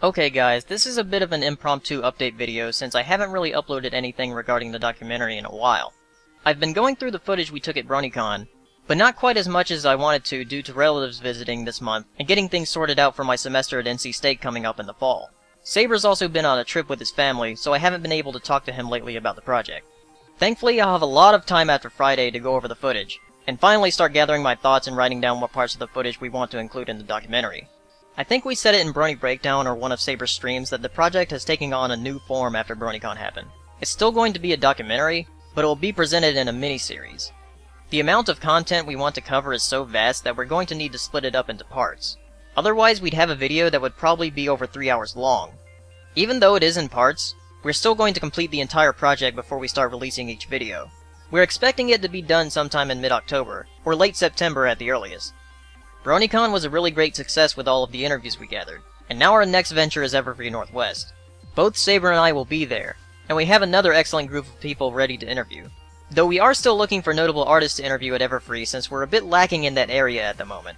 Okay guys, this is a bit of an impromptu update video since I haven't really uploaded anything regarding the documentary in a while. I've been going through the footage we took at BronyCon, but not quite as much as I wanted to due to relatives visiting this month and getting things sorted out for my semester at NC State coming up in the fall. Saber's also been on a trip with his family, so I haven't been able to talk to him lately about the project. Thankfully, I'll have a lot of time after Friday to go over the footage, and finally start gathering my thoughts and writing down what parts of the footage we want to include in the documentary. I think we said it in Brony Breakdown or one of Saber's streams that the project has taken on a new form after BronyCon happened. It's still going to be a documentary, but it will be presented in a mini-series. The amount of content we want to cover is so vast that we're going to need to split it up into parts. Otherwise, we'd have a video that would probably be over 3 hours long. Even though it is in parts, we're still going to complete the entire project before we start releasing each video. We're expecting it to be done sometime in mid-October, or late September at the earliest. BronyCon was a really great success with all of the interviews we gathered, and now our next venture is Everfree Northwest. Both Saber and I will be there, and we have another excellent group of people ready to interview. Though we are still looking for notable artists to interview at Everfree since we're a bit lacking in that area at the moment.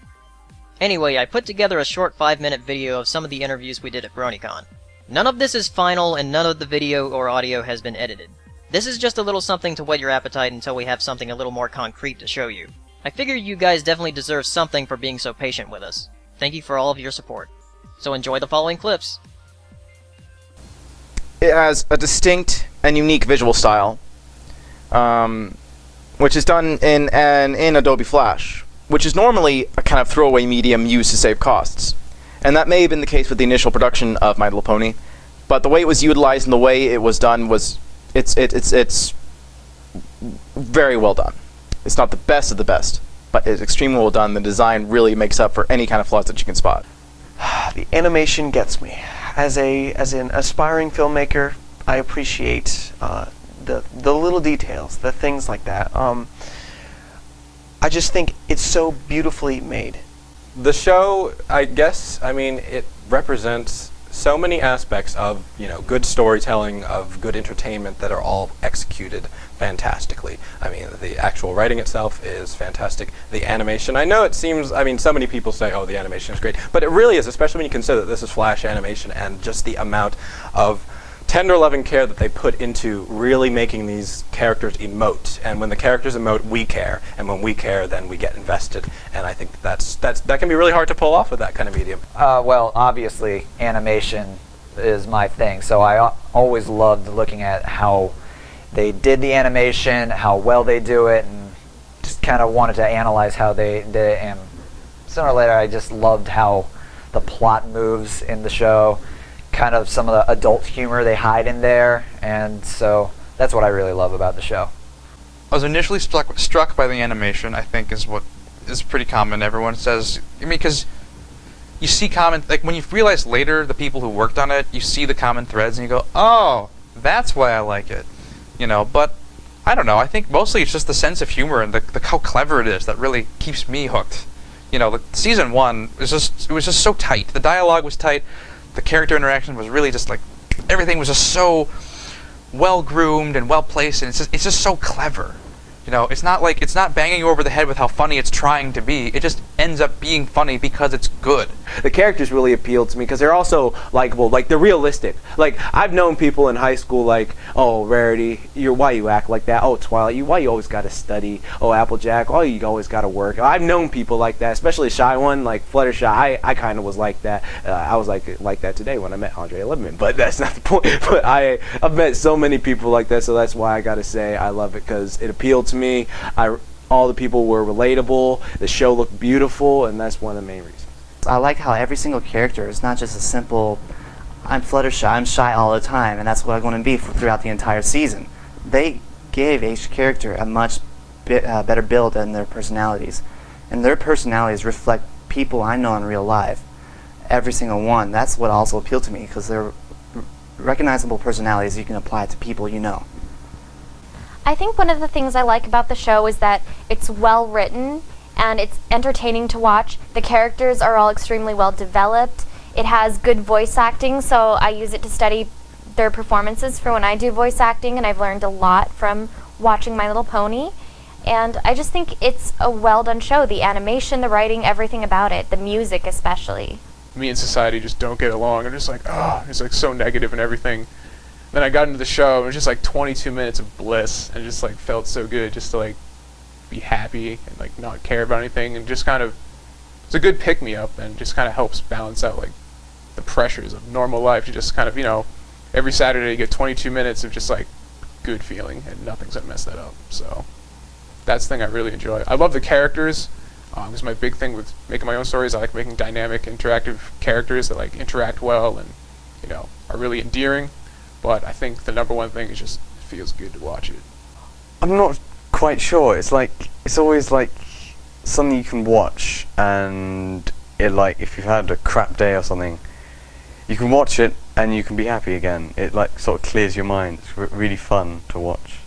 Anyway, I put together a short 5-minute video of some of the interviews we did at BronyCon. None of this is final and none of the video or audio has been edited. This is just a little something to whet your appetite until we have something a little more concrete to show you. I figure you guys definitely deserve something for being so patient with us. Thank you for all of your support. So enjoy the following clips. It has a distinct and unique visual style, which is done in Adobe Flash, which is normally a kind of throwaway medium used to save costs. And that may have been the case with the initial production of My Little Pony, but the way it was utilized and the way it was done was it's very well done. It's not the best of the best, but it's extremely well done. The design really makes up for any kind of flaws that you can spot. The animation gets me. As an aspiring filmmaker, I appreciate the little details, the things like that. I just think it's so beautifully made. The show, I mean, it represents so many aspects of, good storytelling, of good entertainment that are all executed fantastically. I mean, the actual writing itself is fantastic. The animation, I know it seems, so many people say, oh, the animation is great, but it really is, especially when you consider that this is Flash animation and just the amount of tender loving care that they put into really making these characters emote. And when the characters emote, we care, and when we care, then we get invested. And I think that can be really hard to pull off with that kind of medium. Well, obviously, animation is my thing, so I always loved looking at how they did the animation, how well they do it, and just kind of wanted to analyze how they did it. And sooner or later, I just loved how the plot moves in the show, kind of some of the adult humor they hide in there, and so that's what I really love about the show. I was initially struck by the animation, I think is what is pretty common. Everyone says, because you see like when you realize later the people who worked on it, you see the common threads and you go, oh, that's why I like it. But I don't know, I think mostly it's just the sense of humor and how clever it is that really keeps me hooked. Season 1 was just so tight. The dialogue was tight. The character interaction was really just like, everything was just so well groomed and well placed, and it's just so clever. It's not banging you over the head with how funny it's trying to be. It just ends up being funny because it's good. The characters really appealed to me because they're also likable, they're realistic. I've known people in high school oh, Rarity, why you act like that? Oh, Twilight, why you always gotta study? Oh, Applejack, oh, you always gotta work. I've known people like that, especially a shy one like Fluttershy. I kind of was like that. I was like that today when I met Andre Lebman, but that's not the point. But I've met so many people like that, so that's why I gotta say I love it, because it appealed to me. All the people were relatable, the show looked beautiful, and that's one of the main reasons. I like how every single character is not just a simple, I'm Fluttershy, I'm shy all the time, and that's what I'm going to be throughout the entire season. They gave each character a much better build than their personalities, and their personalities reflect people I know in real life. Every single one. That's what also appealed to me, because they're recognizable personalities you can apply to people you know. I think one of the things I like about the show is that it's well written and it's entertaining to watch. The characters are all extremely well developed. It has good voice acting, so I use it to study their performances for when I do voice acting, and I've learned a lot from watching My Little Pony. And I just think it's a well done show. The animation, the writing, everything about it, the music especially. me and society just don't get along. I'm just like, oh, it's like so negative and everything. Then I got into the show, and it was just like 22 minutes of bliss, and just like felt so good just to like be happy and like not care about anything, and just kind of, it's a good pick-me-up, and just kind of helps balance out like the pressures of normal life. You just kind of, you know, every Saturday you get 22 minutes of just like good feeling, and nothing's gonna mess that up. So that's the thing I really enjoy. I love the characters. It's my big thing with making my own stories. I like making dynamic, interactive characters that like interact well and, you know, are really endearing. But I think the number one thing is just it feels good to watch it. I'm not quite sure. It's like, it's always like something you can watch, and it, like, if you've had a crap day or something, you can watch it and you can be happy again. It like sort of clears your mind. It's really fun to watch.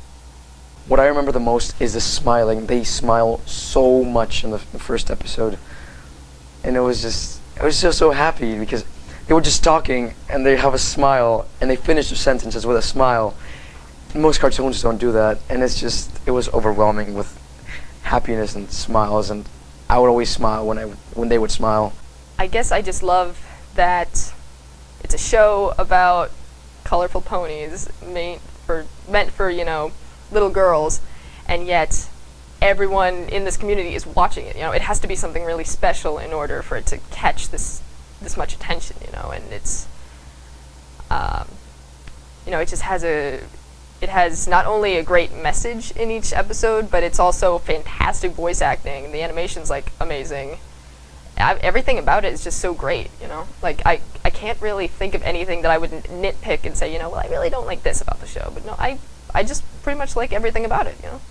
What I remember the most is the smiling. They smile so much in the first episode, and I was just so happy because they were just talking and they have a smile and they finish their sentences with a smile. Most cartoons don't do that, and it was overwhelming with happiness and smiles, and I would always smile when they would smile. I guess I just love that it's a show about colorful ponies meant for, you know, little girls, and yet everyone in this community is watching it. You know, it has to be something really special in order for it to catch this much attention, you know, and it's, you know, it has not only a great message in each episode, but it's also fantastic voice acting. The animation's like amazing. Everything about it is just so great, you know. Like I can't really think of anything that I would nitpick and say, you know, well, I really don't like this about the show. But no, I just pretty much like everything about it, you know.